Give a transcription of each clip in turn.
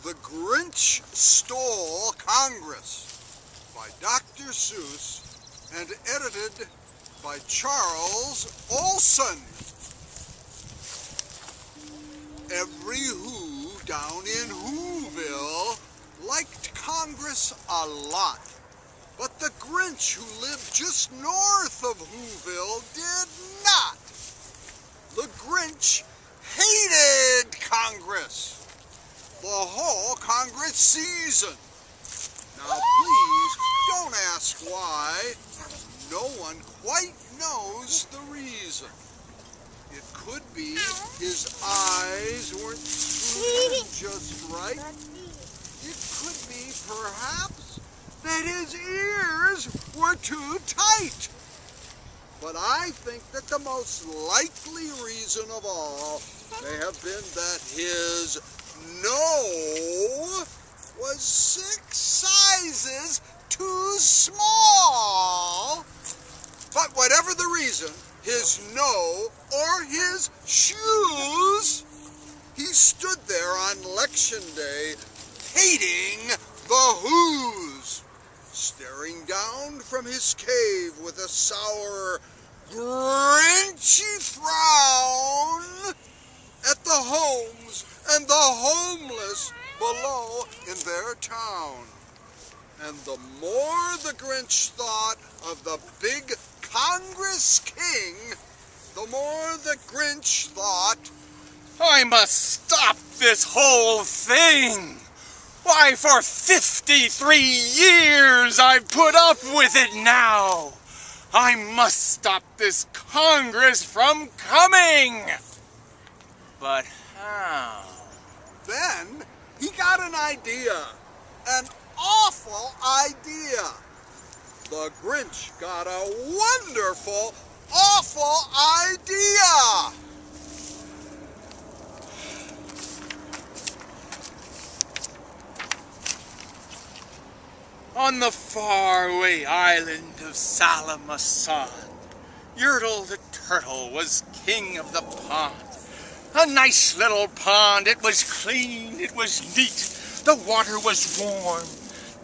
The Grinch Stole Congress by Dr. Seuss and edited by Charles Olson. Every Who down in Whoville liked Congress a lot, but the Grinch who lived just north of Whoville did not. The Grinch hated Congress the whole Congress season. Now please don't ask why. No one quite knows the reason. It could be his eyes weren't screwed just right. It could be perhaps that his ears were too tight. But I think that the most likely reason of all may have been that his nose was 6 sizes too small. But whatever the reason, his nose or his shoes, he stood there on election day hating the Who's, staring down from his cave with a sour, grinchy frown at the homes and the homeless below in their town. And the more the Grinch thought of the big Congress king, the more the Grinch thought, I must stop this whole thing. Why, for 53 years I've put up with it now. I must stop this Congress from coming. But how? Then he got an idea, an awful idea. The Grinch got a wonderful, awful idea. On the faraway island of Salamasan, Yertle the turtle was king of the pond. A nice little pond. It was clean, it was neat. The water was warm.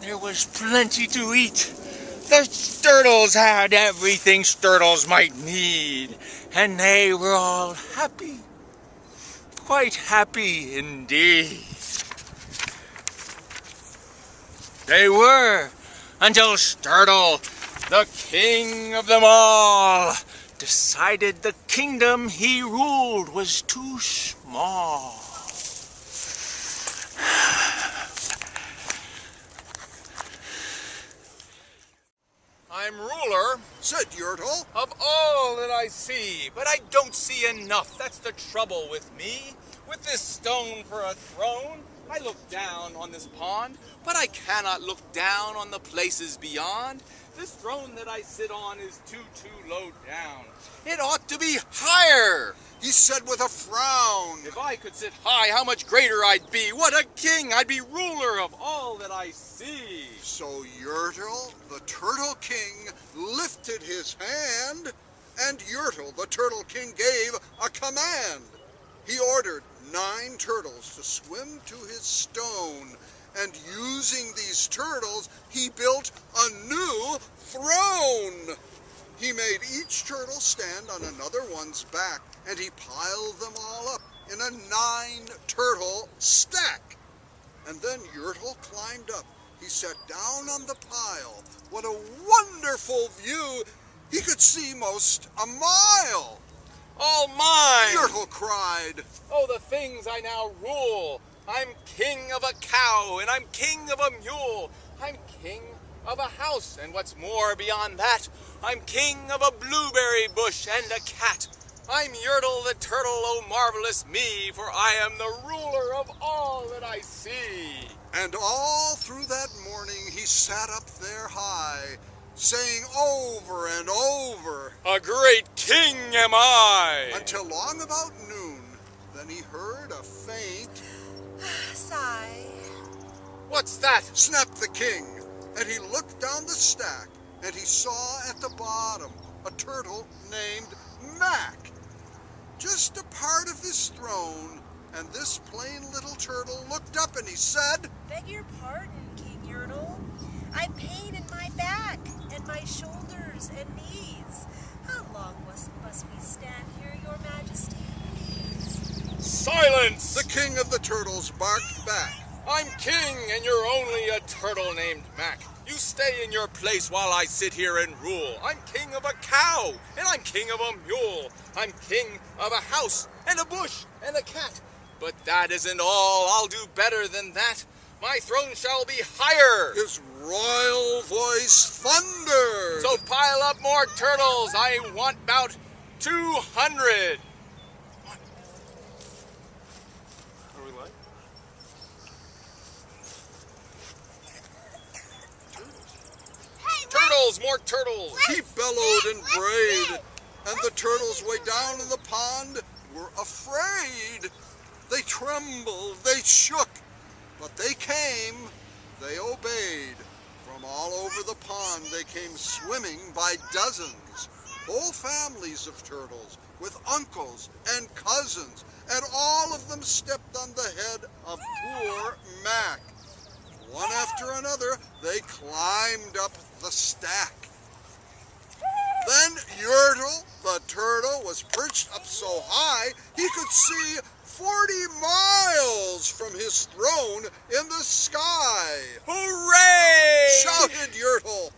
There was plenty to eat. The turtles had everything turtles might need. And they were all happy. Quite happy indeed. They were, until Sturtle, the king of them all, decided the kingdom he ruled was too small. I'm ruler, said Yertle, Of all that I see, but I don't see enough. That's the trouble with me. With this stone for a throne, I look down on this pond, but I cannot look down on the places beyond. This throne that I sit on is too low down. It ought to be higher, he said with a frown. If I could sit high, how much greater I'd be. What a king! I'd be ruler of all that I see. So Yertle, the Turtle King, lifted his hand, and Yertle, the Turtle King, gave a command. He ordered 9 turtles to swim to his stone, and using these turtles, he built a new throne. He made each turtle stand on another one's back, and he piled them all up in a 9-turtle stack. And then Yertle climbed up. He sat down on the pile. What a wonderful view! He could see most a mile. All mine! Yertle cried. Oh, the things I now rule. I'm king of a cow, and I'm king of a mule. I'm king of a house, and what's more beyond that, I'm king of a blueberry bush and a cat. I'm Yertle the turtle, oh marvelous me, for I am the ruler of all that I see. And all through that morning he sat up there high, saying over and over, "A great king am I!" Until long about noon, then he heard a faint sigh. "What's that?" snapped the king, and he looked down the stack, and he saw at the bottom a turtle named Mac, just a part of his throne. And this plain little turtle looked up and he said, "Beg your pardon, King Yertle. I pain in my back and my shoulders and knees. How long must we stand here, your majesty, please?" "Silence!" the king of the turtles barked back. "I'm king, and you're only a turtle named Mac. You stay in your place while I sit here and rule. I'm king of a cow, and I'm king of a mule. I'm king of a house, and a bush, and a cat. But that isn't all. I'll do better than that. My throne shall be higher." His royal voice thundered. "So pile up more turtles. I want about 200. Are we live? Turtles, more turtles. He bellowed and brayed, and the turtles way down in the pond were afraid. They trembled, they shook, but they came, they obeyed. From all over the pond they came swimming by dozens, whole families of turtles with uncles and cousins, and all of them stepped on the head of poor Mac. One after another, they climbed up the stack. Then Yertle, the turtle, was perched up so high he could see 40 miles from his throne in the sky. Hooray! Shouted Yertle.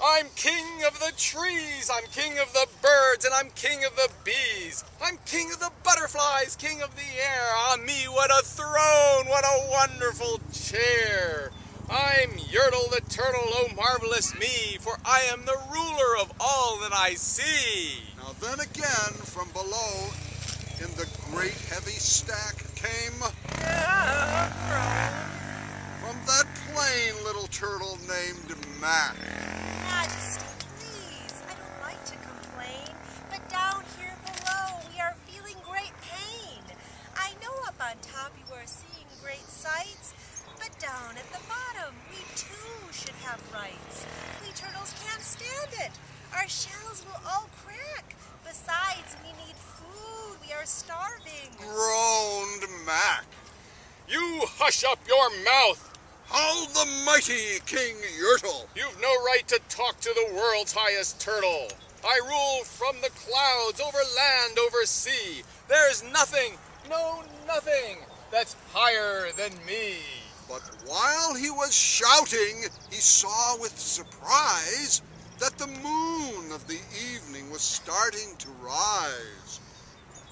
I'm king of the trees, I'm king of the birds, and I'm king of the bees. I'm king of the butterflies, king of the air. Ah me, what a throne, what a wonderful chair. I'm Yertle the turtle, oh marvelous me, for I am the ruler of all that I see. Now then again, from below, in the great heavy stack came, from that plain little turtle named Mac. Majesty, please, I don't like to complain, but down here below we are feeling great pain. I know up on top you are seeing great sights, but down at the bottom we too should have rights. We turtles can't stand it. Our shells will all crack. Besides, we need food. We are starving. Groaned Mac. You hush up your mouth. Howled the mighty King Yertle. You've no right to talk to the world's highest turtle. I rule from the clouds, over land, over sea. There's nothing, no nothing, that's higher than me. But while he was shouting, he saw with surprise that the moon of the evening was starting to rise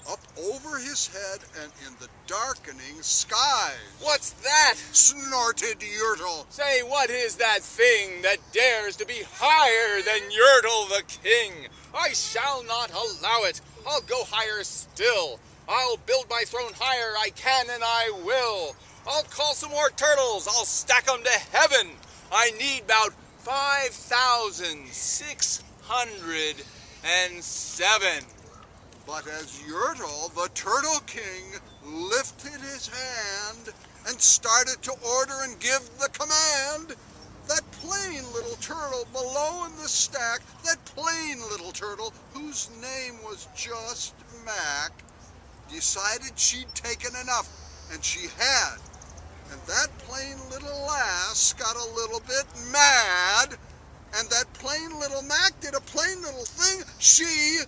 up over his head and in the darkening skies. What's that? Snorted Yertle. Say, what is that thing that dares to be higher than Yertle the king? I shall not allow it. I'll go higher still. I'll build my throne higher. I can and I will. I'll call some more turtles. I'll stack them to heaven. I need about 5,607. But as Yertle, the Turtle King, lifted his hand and started to order and give the command, that plain little turtle below in the stack, that plain little turtle whose name was just Mac, decided she'd taken enough, and she had. And that plain little lass got a little bit mad, and that plain little Mac did a plain little thing. She...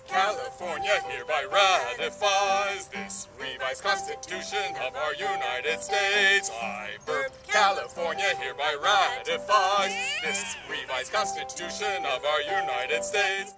California hereby ratifies this revised Constitution of our United States. I burp. California hereby ratifies this revised Constitution of our United States.